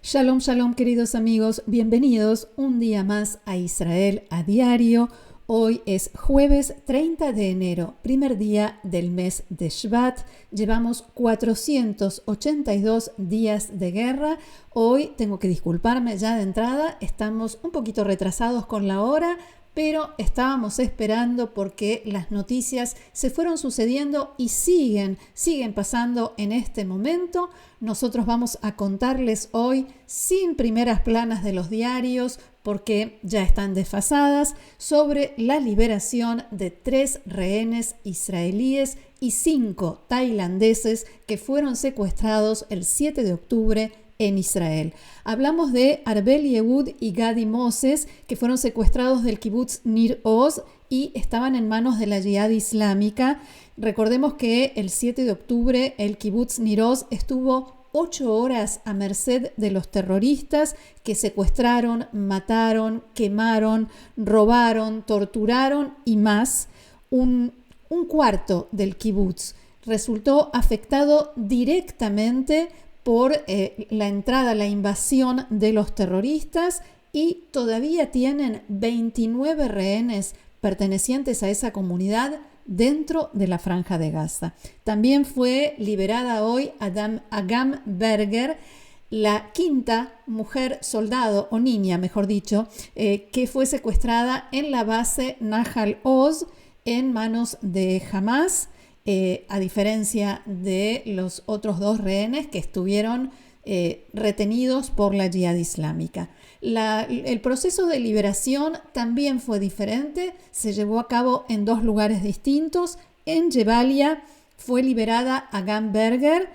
Shalom, shalom, queridos amigos, bienvenidos un día más a Israel a diario. Hoy es jueves 30 de enero, primer día del mes de Shvat. Llevamos 482 días de guerra. Hoy tengo que disculparme ya de entrada, estamos un poquito retrasados con la hora, pero estábamos esperando porque las noticias se fueron sucediendo y siguen pasando en este momento. Nosotros vamos a contarles hoy, sin primeras planas de los diarios, porque ya están desfasadas, sobre la liberación de 3 rehenes israelíes y 5 tailandeses que fueron secuestrados el 7 de octubre en Israel. Hablamos de Arbel Yehud y Gadi Moses, que fueron secuestrados del kibutz Nir Oz y estaban en manos de la Yihad Islámica. Recordemos que el 7 de octubre el kibutz Nir Oz estuvo 8 horas a merced de los terroristas que secuestraron, mataron, quemaron, robaron, torturaron y más. Un cuarto del kibutz resultó afectado directamente por la entrada, la invasión de los terroristas, y todavía tienen 29 rehenes pertenecientes a esa comunidad dentro de la Franja de Gaza. También fue liberada hoy Agam Berger, la quinta mujer soldado, o niña mejor dicho, que fue secuestrada en la base Nahal Oz en manos de Hamas, a diferencia de los otros 2 rehenes que estuvieron retenidos por la Yihad Islámica. El proceso de liberación también fue diferente, se llevó a cabo en 2 lugares distintos. En Jebalia fue liberada Agam Berger.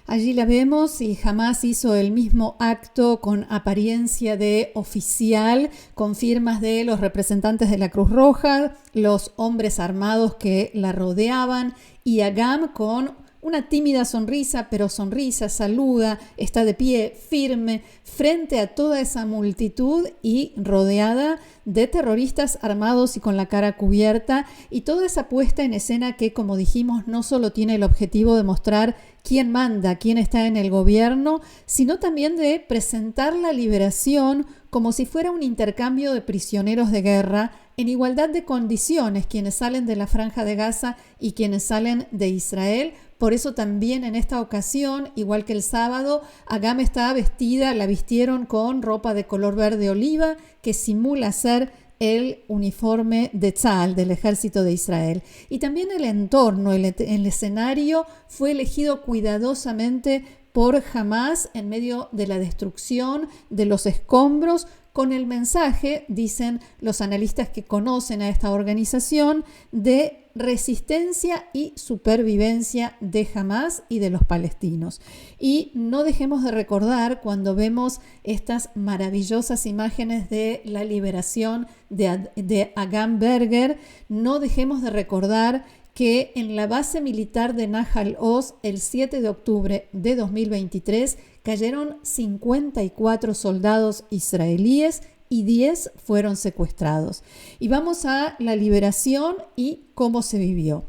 Allí la vemos y Hamas hizo el mismo acto con apariencia de oficial, con firmas de los representantes de la Cruz Roja, los hombres armados que la rodeaban, y Agam con una tímida sonrisa, pero sonrisa, saluda, está de pie firme frente a toda esa multitud y rodeada de terroristas armados y con la cara cubierta, y toda esa puesta en escena que, como dijimos, no solo tiene el objetivo de mostrar quién manda, quién está en el gobierno, sino también de presentar la liberación como si fuera un intercambio de prisioneros de guerra en igualdad de condiciones, quienes salen de la Franja de Gaza y quienes salen de Israel. Por eso también en esta ocasión, igual que el sábado, Agam está vestida, la vistieron con ropa de color verde oliva que simula ser el uniforme de Tzal, del ejército de Israel. Y también el entorno, el escenario fue elegido cuidadosamente por Hamas en medio de la destrucción, de los escombros, con el mensaje, dicen los analistas que conocen a esta organización, de resistencia y supervivencia de Hamas y de los palestinos. Y no dejemos de recordar, cuando vemos estas maravillosas imágenes de la liberación de Agam Berger, no dejemos de recordar que en la base militar de Nahal Oz, el 7 de octubre de 2023, cayeron 54 soldados israelíes y 10 fueron secuestrados. Y vamos a la liberación y cómo se vivió.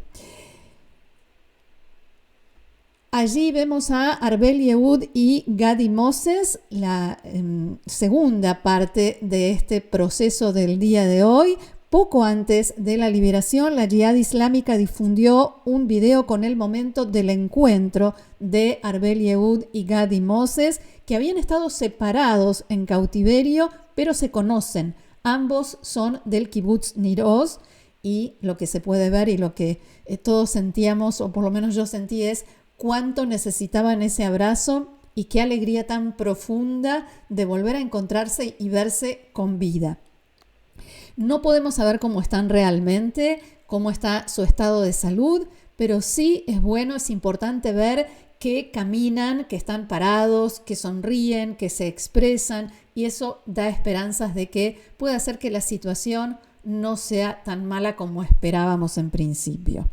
Allí vemos a Arbel Yehud y Gadi Moses, la segunda parte de este proceso del día de hoy. Poco antes de la liberación, la Yihad Islámica difundió un video con el momento del encuentro de Arbel Yehud y Gadi Moses, que habían estado separados en cautiverio, pero se conocen. Ambos son del kibutz Nir Oz, y lo que se puede ver y lo que todos sentíamos, o por lo menos yo sentí, es cuánto necesitaban ese abrazo y qué alegría tan profunda de volver a encontrarse y verse con vida. No podemos saber cómo están realmente, cómo está su estado de salud, pero sí es bueno, es importante ver que caminan, que están parados, que sonríen, que se expresan, y eso da esperanzas de que pueda ser que la situación no sea tan mala como esperábamos en principio.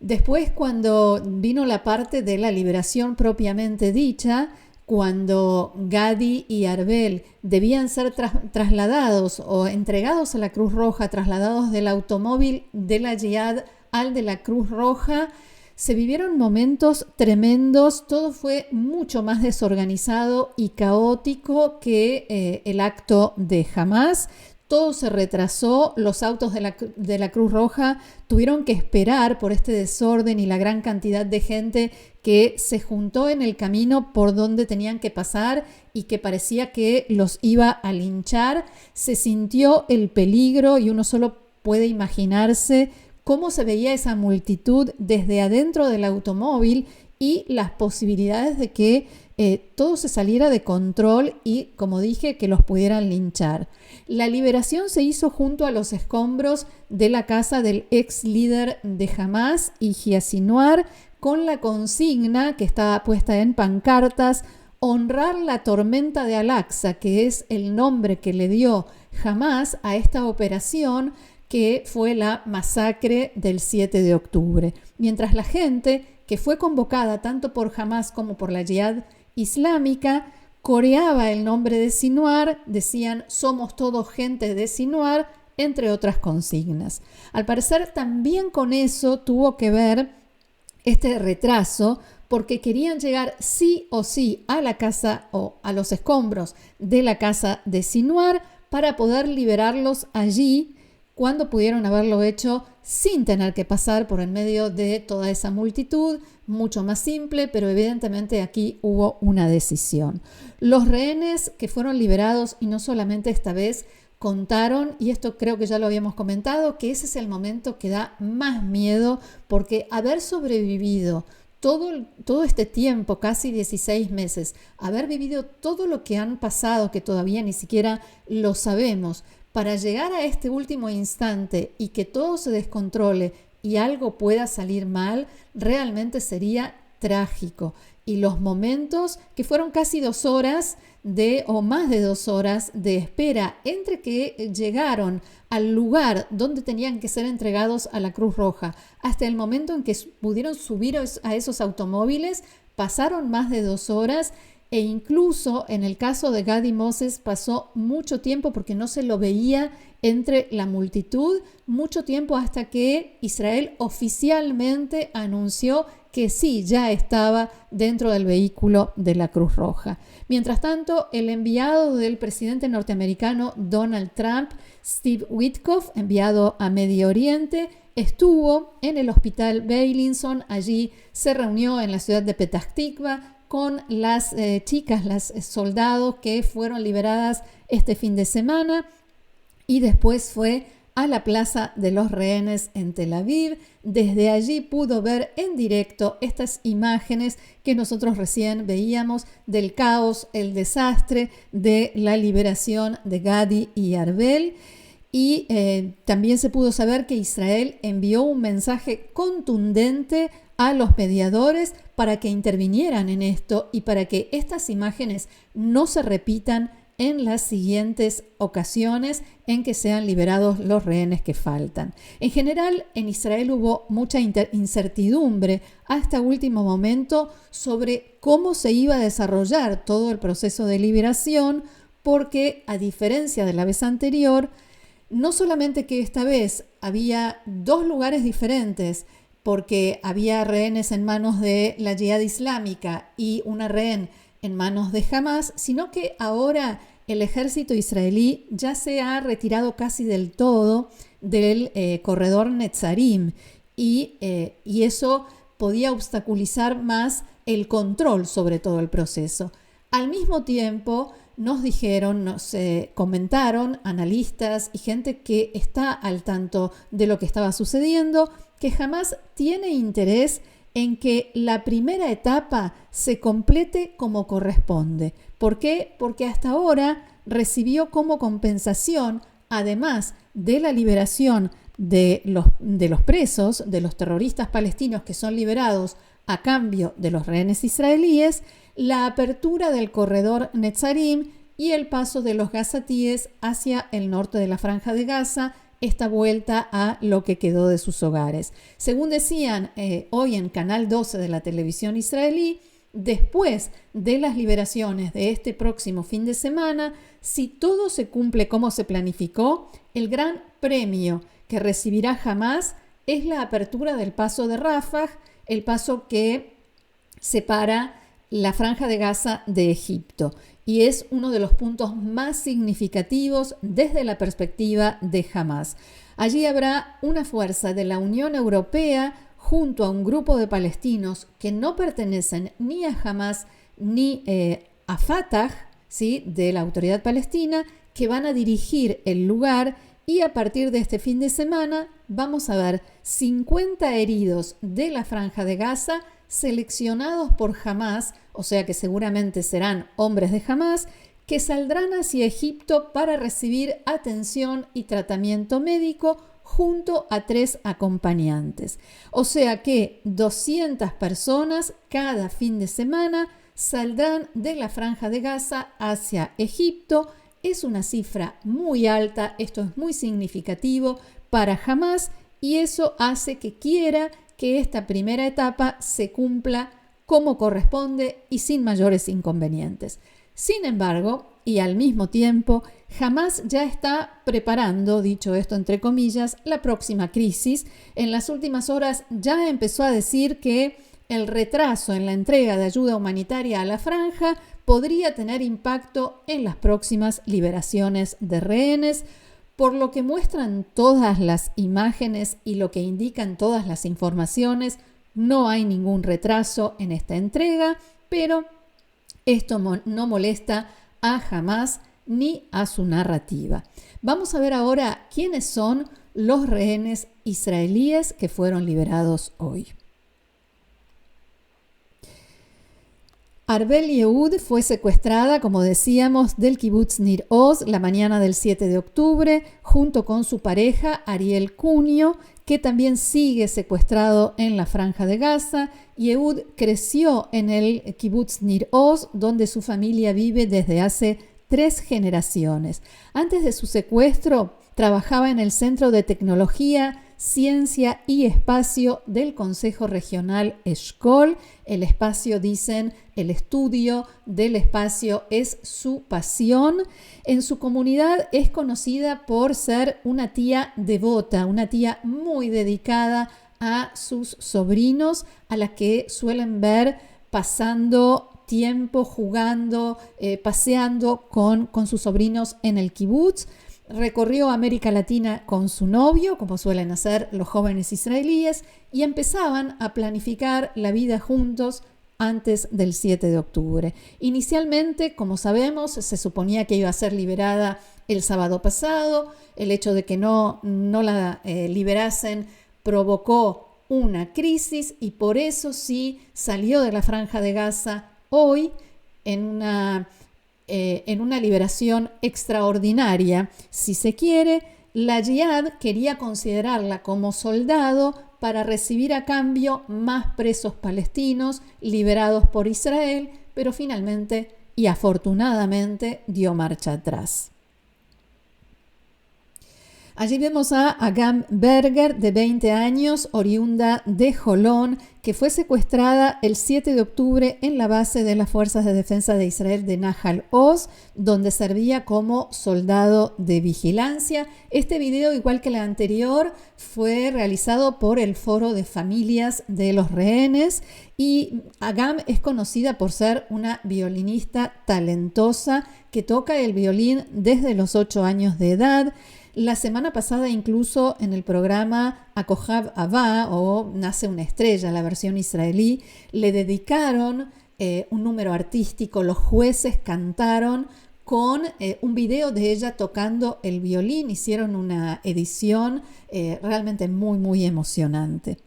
Después, cuando vino la parte de la liberación propiamente dicha, cuando Gadi y Arbel debían ser trasladados o entregados a la Cruz Roja, trasladados del automóvil de la Jihad al de la Cruz Roja, se vivieron momentos tremendos. Todo fue mucho más desorganizado y caótico que el acto de Hamás. Todo se retrasó, los autos de la Cruz Roja tuvieron que esperar por este desorden y la gran cantidad de gente que se juntó en el camino por donde tenían que pasar y que parecía que los iba a linchar. Se sintió el peligro y uno solo puede imaginarse cómo se veía esa multitud desde adentro del automóvil y las posibilidades de que todo se saliera de control y, como dije, que los pudieran linchar. La liberación se hizo junto a los escombros de la casa del ex líder de Hamás, Yahya Sinwar, con la consigna que estaba puesta en pancartas: honrar la tormenta de Al-Aqsa, que es el nombre que le dio Hamás a esta operación, que fue la masacre del 7 de octubre. Mientras la gente que fue convocada tanto por Hamás como por la Jihad Islámica coreaba el nombre de Sinwar, decían somos todos gente de Sinwar, entre otras consignas. Al parecer también con eso tuvo que ver este retraso, porque querían llegar sí o sí a la casa o a los escombros de la casa de Sinwar para poder liberarlos allí, cuando pudieron haberlo hecho sin tener que pasar por en medio de toda esa multitud, mucho más simple, pero evidentemente aquí hubo una decisión. Los rehenes que fueron liberados, y no solamente esta vez, contaron, y esto creo que ya lo habíamos comentado, que ese es el momento que da más miedo, porque haber sobrevivido todo este tiempo, casi 16 meses, haber vivido todo lo que han pasado, que todavía ni siquiera lo sabemos, para llegar a este último instante y que todo se descontrole y algo pueda salir mal, realmente sería trágico. Y los momentos, que fueron casi 2 horas o más de 2 horas de espera entre que llegaron al lugar donde tenían que ser entregados a la Cruz Roja hasta el momento en que pudieron subir a esos automóviles, pasaron más de 2 horas. E incluso en el caso de Gadi Moses pasó mucho tiempo porque no se lo veía entre la multitud, mucho tiempo hasta que Israel oficialmente anunció que sí, ya estaba dentro del vehículo de la Cruz Roja. Mientras tanto, el enviado del presidente norteamericano Donald Trump, Steve Witkoff, enviado a Medio Oriente, estuvo en el hospital Beilinson. Allí se reunió en la ciudad de Petah Tikva con las chicas, las soldados que fueron liberadas este fin de semana, y después fue a la Plaza de los Rehenes en Tel Aviv. Desde allí pudo ver en directo estas imágenes que nosotros recién veíamos del caos, el desastre de la liberación de Gadi y Arbel. Y también se pudo saber que Israel envió un mensaje contundente a los mediadores para que intervinieran en esto y para que estas imágenes no se repitan en las siguientes ocasiones en que sean liberados los rehenes que faltan. En general, en Israel hubo mucha incertidumbre hasta último momento sobre cómo se iba a desarrollar todo el proceso de liberación, porque a diferencia de la vez anterior, no solamente que esta vez había 2 lugares diferentes, porque había rehenes en manos de la Jihad Islámica y una rehén en manos de Hamás, sino que ahora el ejército israelí ya se ha retirado casi del todo del corredor Netzarim y eso podía obstaculizar más el control sobre todo el proceso. Al mismo tiempo, nos comentaron analistas y gente que está al tanto de lo que estaba sucediendo, que Hamás tiene interés en que la primera etapa se complete como corresponde. ¿Por qué? Porque hasta ahora recibió como compensación, además de la liberación de los presos, de los terroristas palestinos que son liberados a cambio de los rehenes israelíes, la apertura del corredor Netzarim y el paso de los gazatíes hacia el norte de la Franja de Gaza, esta vuelta a lo que quedó de sus hogares. Según decían hoy en Canal 12 de la televisión israelí, Después de las liberaciones de este próximo fin de semana, si todo se cumple como se planificó, el gran premio que recibirá Hamás es la apertura del paso de Rafah, el paso que separa la Franja de Gaza de Egipto, y es uno de los puntos más significativos desde la perspectiva de Hamás. Allí habrá una fuerza de la Unión Europea junto a un grupo de palestinos que no pertenecen ni a Hamás ni a Fatah, ¿sí?, de la Autoridad Palestina, que van a dirigir el lugar, y a partir de este fin de semana vamos a ver 50 heridos de la Franja de Gaza seleccionados por Hamás, o sea que seguramente serán hombres de Hamás, que saldrán hacia Egipto para recibir atención y tratamiento médico junto a 3 acompañantes. O sea que 200 personas cada fin de semana saldrán de la Franja de Gaza hacia Egipto. Es una cifra muy alta, esto es muy significativo para Hamás, y eso hace que quiera que esta primera etapa se cumpla como corresponde y sin mayores inconvenientes. Sin embargo, y al mismo tiempo, Hamás ya está preparando, dicho esto entre comillas, la próxima crisis. En las últimas horas ya empezó a decir que el retraso en la entrega de ayuda humanitaria a la franja podría tener impacto en las próximas liberaciones de rehenes, por lo que muestran todas las imágenes y lo que indican todas las informaciones. No hay ningún retraso en esta entrega, pero esto no molesta a Hamás ni a su narrativa. Vamos a ver ahora quiénes son los rehenes israelíes que fueron liberados hoy. Arbel Yehud fue secuestrada, como decíamos, del kibutz Nir Oz la mañana del 7 de octubre, junto con su pareja Ariel Cunio, que también sigue secuestrado en la Franja de Gaza. Yehud creció en el kibutz Nir Oz, donde su familia vive desde hace 3 generaciones. Antes de su secuestro, trabajaba en el Centro de Tecnología, Ciencia y Espacio del Consejo Regional Eshkol. El espacio, dicen, el estudio del espacio es su pasión. En su comunidad es conocida por ser una tía devota, una tía muy dedicada a sus sobrinos, a la que suelen ver pasando tiempo, jugando, paseando con sus sobrinos en el kibutz. Recorrió América Latina con su novio, como suelen hacer los jóvenes israelíes, y empezaban a planificar la vida juntos antes del 7 de octubre. Inicialmente, como sabemos, se suponía que iba a ser liberada el sábado pasado. El hecho de que no la liberasen provocó una crisis, y por eso sí salió de la Franja de Gaza hoy en una liberación extraordinaria, si se quiere. La Jihad quería considerarla como soldado para recibir a cambio más presos palestinos liberados por Israel, pero finalmente y afortunadamente dio marcha atrás. Allí vemos a Agam Berger, de 20 años, oriunda de Jolón, que fue secuestrada el 7 de octubre en la base de las Fuerzas de Defensa de Israel de Nahal Oz, donde servía como soldado de vigilancia. Este video, igual que el anterior, fue realizado por el Foro de Familias de los Rehenes, y Agam es conocida por ser una violinista talentosa que toca el violín desde los 8 años de edad. La semana pasada, incluso en el programa Akohav Abba, o Nace una estrella, la versión israelí, le dedicaron un número artístico. Los jueces cantaron con un video de ella tocando el violín. Hicieron una edición realmente muy, muy emocionante.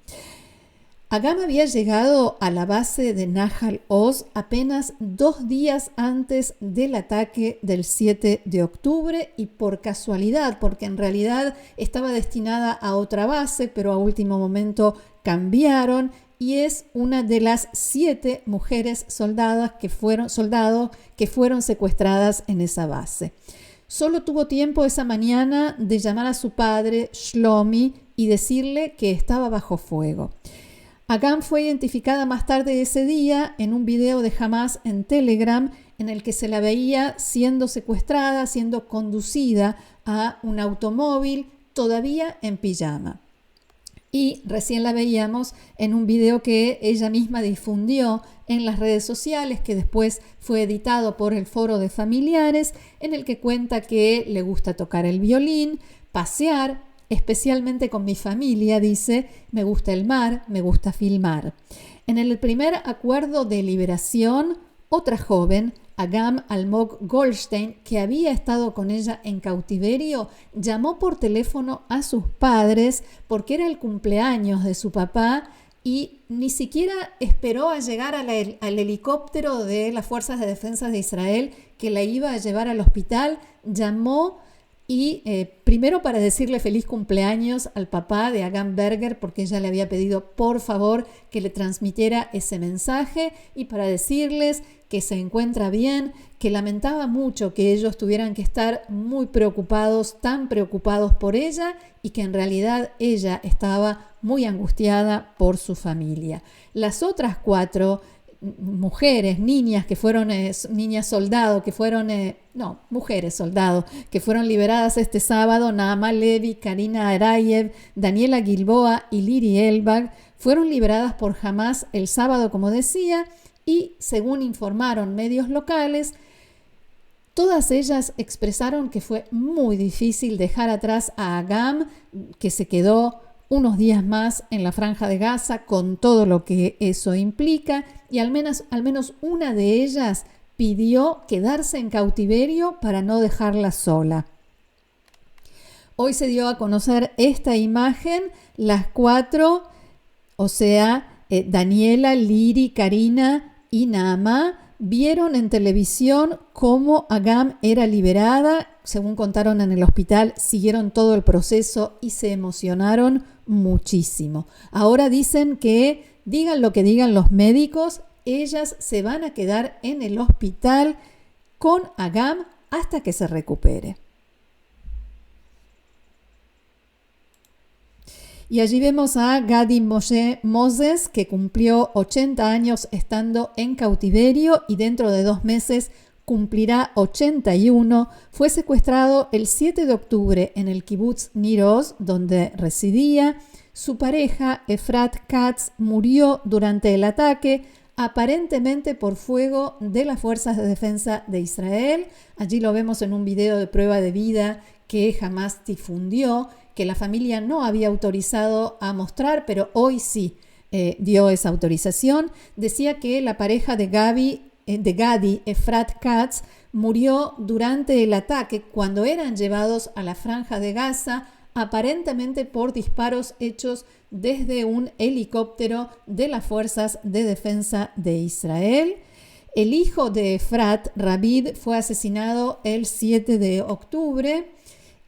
Agam había llegado a la base de Nahal Oz apenas 2 días antes del ataque del 7 de octubre, y por casualidad, porque en realidad estaba destinada a otra base, pero a último momento cambiaron, y es una de las 7 mujeres soldados que fueron secuestradas en esa base. Solo tuvo tiempo esa mañana de llamar a su padre, Shlomi, y decirle que estaba bajo fuego. Agam fue identificada más tarde ese día en un video de Hamas en Telegram en el que se la veía siendo secuestrada, siendo conducida a un automóvil, todavía en pijama. Y recién la veíamos en un video que ella misma difundió en las redes sociales, que después fue editado por el Foro de Familiares, en el que cuenta que le gusta tocar el violín, pasear, especialmente con mi familia, dice, me gusta el mar, me gusta filmar. En el primer acuerdo de liberación, otra joven, Agam Almog Goldstein, que había estado con ella en cautiverio, llamó por teléfono a sus padres porque era el cumpleaños de su papá y ni siquiera esperó a llegar al helicóptero de las Fuerzas de Defensa de Israel que la iba a llevar al hospital. Llamó y primero para decirle feliz cumpleaños al papá de Agam Berger, porque ella le había pedido por favor que le transmitiera ese mensaje, y para decirles que se encuentra bien, que lamentaba mucho que ellos tuvieran que estar muy preocupados, tan preocupados por ella, y que en realidad ella estaba muy angustiada por su familia. Las otras 4 mujeres, niñas que fueron, niñas soldado, que fueron, mujeres soldado, que fueron liberadas este sábado, Naama Levi, Karina Arayev, Daniela Gilboa y Liri Elbag, fueron liberadas por Hamas el sábado, como decía, y según informaron medios locales, todas ellas expresaron que fue muy difícil dejar atrás a Agam, que se quedó unos días más en la Franja de Gaza con todo lo que eso implica, y al menos una de ellas pidió quedarse en cautiverio para no dejarla sola. Hoy se dio a conocer esta imagen, las 4, o sea, Daniela, Liri, Karina y Naama, vieron en televisión cómo Agam era liberada. Según contaron en el hospital, siguieron todo el proceso y se emocionaron muchísimo. Ahora dicen que, digan lo que digan los médicos, ellas se van a quedar en el hospital con Agam hasta que se recupere. Y allí vemos a Gadi Moshe Moses, que cumplió 80 años estando en cautiverio y dentro de 2 meses cumplirá 81. Fue secuestrado el 7 de octubre en el kibutz Nir Oz, donde residía. Su pareja, Efrat Katz, murió durante el ataque, aparentemente por fuego de las Fuerzas de Defensa de Israel. Allí lo vemos en un video de prueba de vida que Hamas difundió, que la familia no había autorizado a mostrar, pero hoy sí dio esa autorización. Decía que la pareja de Gadi, Efrat Katz, murió durante el ataque cuando eran llevados a la Franja de Gaza, aparentemente por disparos hechos desde un helicóptero de las Fuerzas de Defensa de Israel. El hijo de Efrat, Rabid, fue asesinado el 7 de octubre.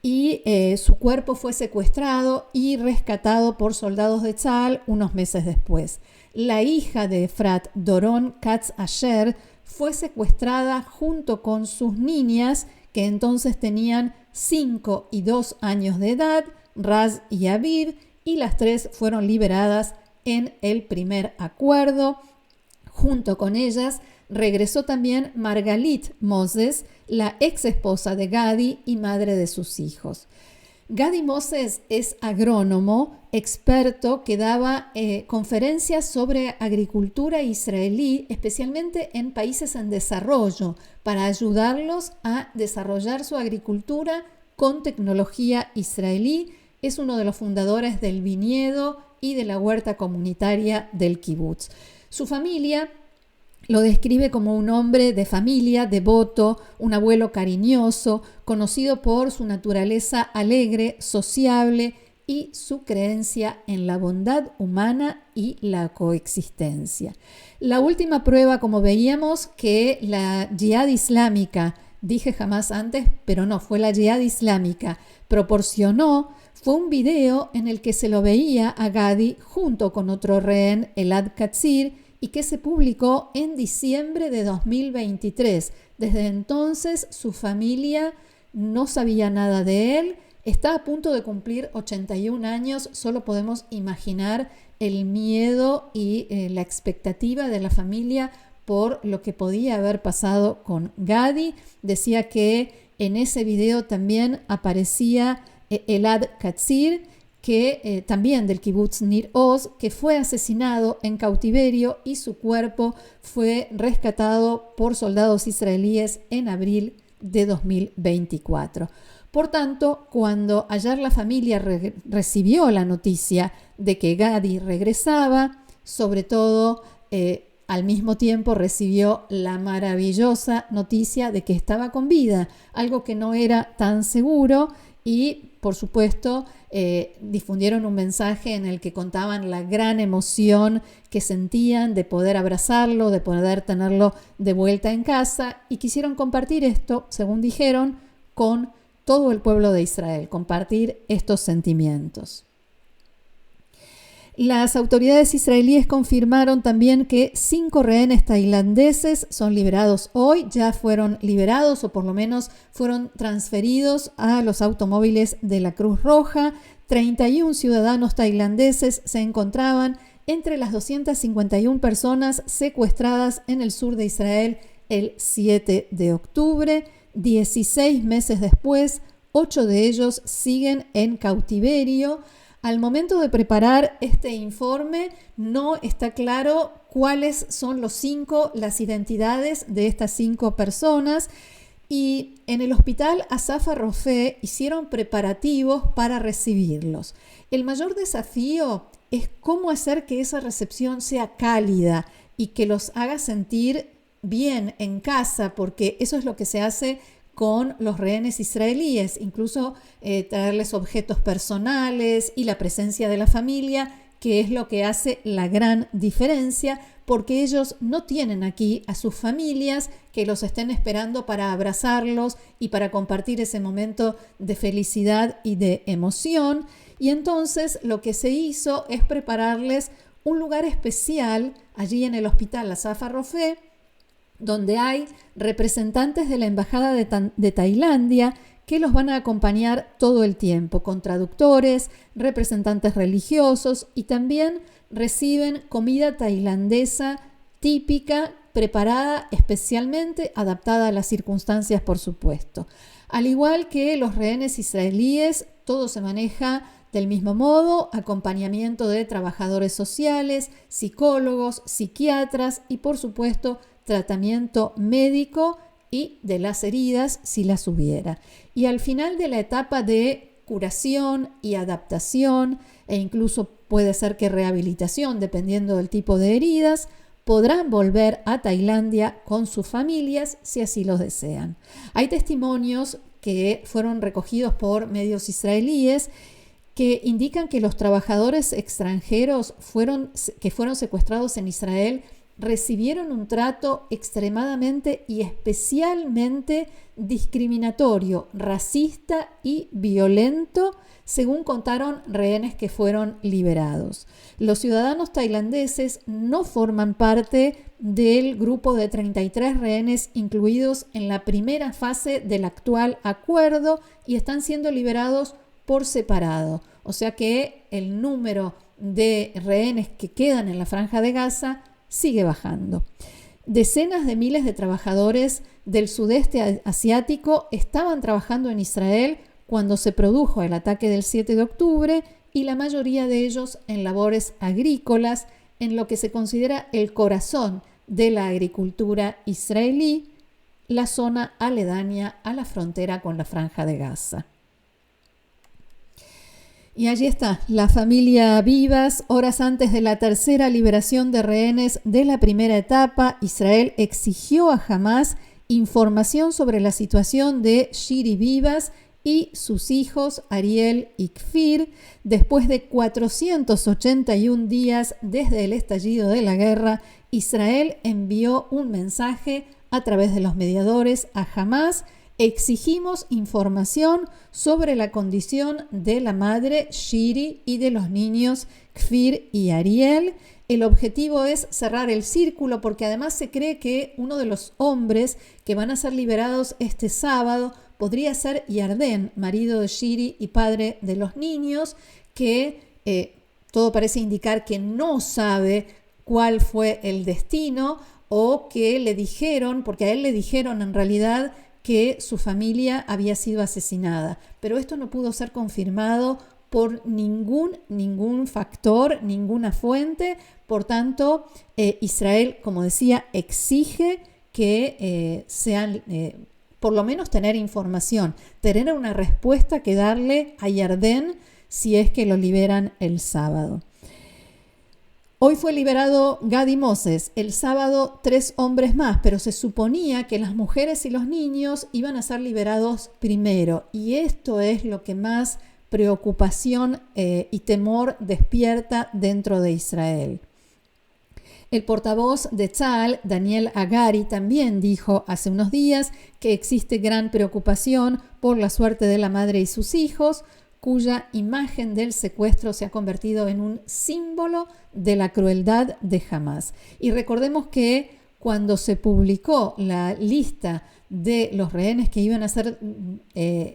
Y su cuerpo fue secuestrado y rescatado por soldados de Tzahal unos meses después. La hija de Efrat, Doron Katz Asher, fue secuestrada junto con sus niñas, que entonces tenían 5 y 2 años de edad, Raz y Aviv, y las 3 fueron liberadas en el primer acuerdo. Junto con ellas regresó también Margalit Moses, la ex esposa de Gadi y madre de sus hijos. Gadi Moses es agrónomo, experto que daba conferencias sobre agricultura israelí, especialmente en países en desarrollo, para ayudarlos a desarrollar su agricultura con tecnología israelí. Es uno de los fundadores del viñedo y de la huerta comunitaria del kibutz. Su familia lo describe como un hombre de familia, devoto, un abuelo cariñoso, conocido por su naturaleza alegre, sociable y su creencia en la bondad humana y la coexistencia. La última prueba, como veíamos, que la Yihad Islámica, dije jamás antes, pero no, fue la Yihad Islámica, proporcionó, fue un video en el que se lo veía a Gadi junto con otro rehén, Elad Katzir, y que se publicó en diciembre de 2023. Desde entonces su familia no sabía nada de él. Está a punto de cumplir 81 años. Solo podemos imaginar el miedo y la expectativa de la familia por lo que podía haber pasado con Gadi. Decía que en ese video también aparecía Elad Katzir, que también del kibutz Nir Oz, que fue asesinado en cautiverio y su cuerpo fue rescatado por soldados israelíes en abril de 2024. Por tanto, cuando ayer la familia recibió la noticia de que Gadi regresaba, sobre todo al mismo tiempo recibió la maravillosa noticia de que estaba con vida, algo que no era tan seguro, y por supuesto difundieron un mensaje en el que contaban la gran emoción que sentían de poder abrazarlo, de poder tenerlo de vuelta en casa, y quisieron compartir esto, según dijeron, con todo el pueblo de Israel, compartir estos sentimientos. Las autoridades israelíes confirmaron también que 5 rehenes tailandeses son liberados hoy, ya fueron liberados o por lo menos fueron transferidos a los automóviles de la Cruz Roja. 31 ciudadanos tailandeses se encontraban entre las 251 personas secuestradas en el sur de Israel el 7 de octubre. 16 meses después, 8 de ellos siguen en cautiverio. Al momento de preparar este informe, no está claro cuáles son las identidades de estas 5 personas. Y en el hospital Asaf HaRofé hicieron preparativos para recibirlos. El mayor desafío es cómo hacer que esa recepción sea cálida y que los haga sentir bien en casa, porque eso es lo que se hace con los rehenes israelíes, incluso traerles objetos personales y la presencia de la familia, que es lo que hace la gran diferencia, porque ellos no tienen aquí a sus familias que los estén esperando para abrazarlos y para compartir ese momento de felicidad y de emoción. Y entonces lo que se hizo es prepararles un lugar especial allí en el hospital Asaf HaRofé, donde hay representantes de la Embajada de Tailandia que los van a acompañar todo el tiempo, con traductores, representantes religiosos, y también reciben comida tailandesa típica, preparada especialmente, adaptada a las circunstancias, por supuesto. Al igual que los rehenes israelíes, todo se maneja del mismo modo, acompañamiento de trabajadores sociales, psicólogos, psiquiatras y, por supuesto, tratamiento médico y de las heridas si las hubiera. Y al final de la etapa de curación y adaptación, e incluso puede ser que rehabilitación, dependiendo del tipo de heridas, podrán volver a Tailandia con sus familias si así los desean. Hay testimonios que fueron recogidos por medios israelíes que indican que los trabajadores extranjeros que fueron secuestrados en Israel recibieron un trato extremadamente y especialmente discriminatorio, racista y violento, según contaron rehenes que fueron liberados. Los ciudadanos tailandeses no forman parte del grupo de 33 rehenes incluidos en la primera fase del actual acuerdo y están siendo liberados por separado. O sea que el número de rehenes que quedan en la Franja de Gaza sigue bajando. Decenas de miles de trabajadores del sudeste asiático estaban trabajando en Israel cuando se produjo el ataque del 7 de octubre y la mayoría de ellos en labores agrícolas, en lo que se considera el corazón de la agricultura israelí, la zona aledaña a la frontera con la Franja de Gaza. Y allí está, la familia Vivas. Horas antes de la tercera liberación de rehenes de la primera etapa, Israel exigió a Hamás información sobre la situación de Shiri Vivas y sus hijos Ariel y Kfir. Después de 481 días desde el estallido de la guerra, Israel envió un mensaje a través de los mediadores a Hamás. Exigimos información sobre la condición de la madre Shiri y de los niños Kfir y Ariel. El objetivo es cerrar el círculo porque además se cree que uno de los hombres que van a ser liberados este sábado podría ser Yarden, marido de Shiri y padre de los niños, que todo parece indicar que no sabe cuál fue el destino o que le dijeron, porque a él le dijeron en realidad que su familia había sido asesinada, pero esto no pudo ser confirmado por ningún factor, ninguna fuente. Por tanto, Israel, como decía, exige que por lo menos tener información, tener una respuesta que darle a Yarden si es que lo liberan el sábado. Hoy fue liberado Gad y Moses, el sábado 3 hombres más, pero se suponía que las mujeres y los niños iban a ser liberados primero, y esto es lo que más preocupación y temor despierta dentro de Israel. El portavoz de Tzahal, Daniel Hagari, también dijo hace unos días que existe gran preocupación por la suerte de la madre y sus hijos, cuya imagen del secuestro se ha convertido en un símbolo de la crueldad de Hamás. Y recordemos que cuando se publicó la lista de los rehenes que iban a ser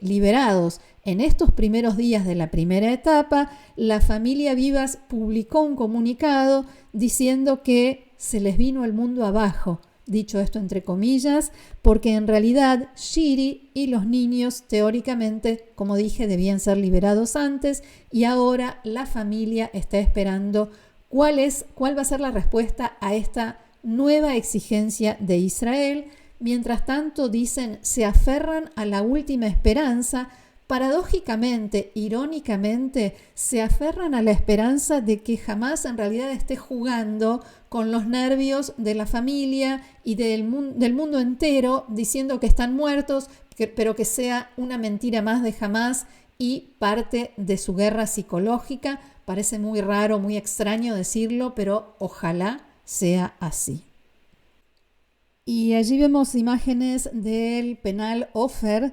liberados en estos primeros días de la primera etapa, la familia Vivas publicó un comunicado diciendo que se les vino el mundo abajo, dicho esto entre comillas, porque en realidad Shiri y los niños teóricamente, como dije, debían ser liberados antes, y ahora la familia está esperando cuál va a ser la respuesta a esta nueva exigencia de Israel. Mientras tanto, dicen, se aferran a la última esperanza. Paradójicamente, irónicamente, se aferran a la esperanza de que Hamás en realidad esté jugando con los nervios de la familia y del mundo entero, diciendo que están muertos, pero que sea una mentira más de Hamás y parte de su guerra psicológica. Parece muy raro, muy extraño decirlo, pero ojalá sea así. Y allí vemos imágenes del penal Ofer,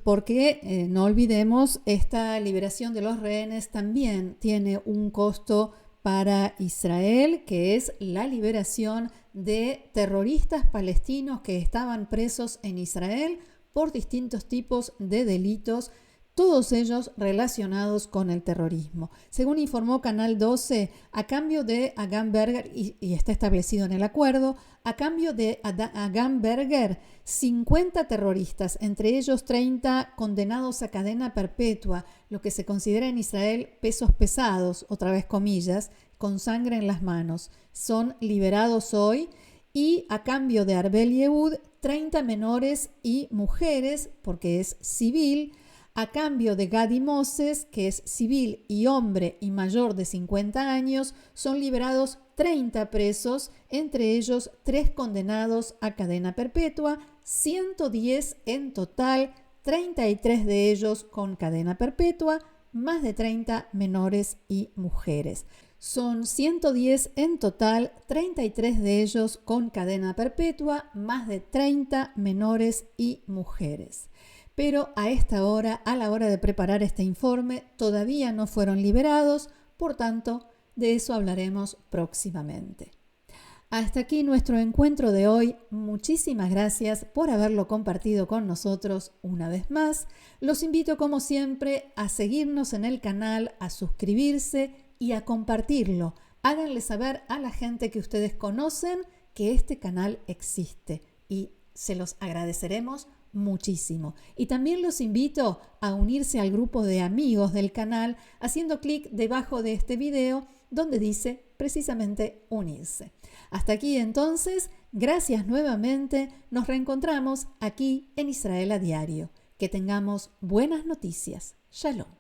porque no olvidemos, esta liberación de los rehenes también tiene un costo para Israel, que es la liberación de terroristas palestinos que estaban presos en Israel por distintos tipos de delitos, todos ellos relacionados con el terrorismo. Según informó Canal 12, a cambio de Agam Berger, y está establecido en el acuerdo, a cambio de Agam Berger, 50 terroristas, entre ellos 30 condenados a cadena perpetua, lo que se considera en Israel pesos pesados, otra vez comillas, con sangre en las manos, son liberados hoy, y a cambio de Arbel Yehud, 30 menores y mujeres, porque es civil. A cambio de Gad y Moses, que es civil y hombre y mayor de 50 años, son liberados 30 presos, entre ellos 3 condenados a cadena perpetua, 110 en total, 33 de ellos con cadena perpetua, más de 30 menores y mujeres. Son 110 en total, 33 de ellos con cadena perpetua, más de 30 menores y mujeres. Pero a esta hora, a la hora de preparar este informe, todavía no fueron liberados, por tanto, de eso hablaremos próximamente. Hasta aquí nuestro encuentro de hoy. Muchísimas gracias por haberlo compartido con nosotros una vez más. Los invito, como siempre, a seguirnos en el canal, a suscribirse y a compartirlo. Háganle saber a la gente que ustedes conocen que este canal existe y se los agradeceremos muchísimo. Y también los invito a unirse al grupo de amigos del canal haciendo clic debajo de este video donde dice precisamente unirse. Hasta aquí entonces, gracias nuevamente, nos reencontramos aquí en Israel a Diario. Que tengamos buenas noticias. Shalom.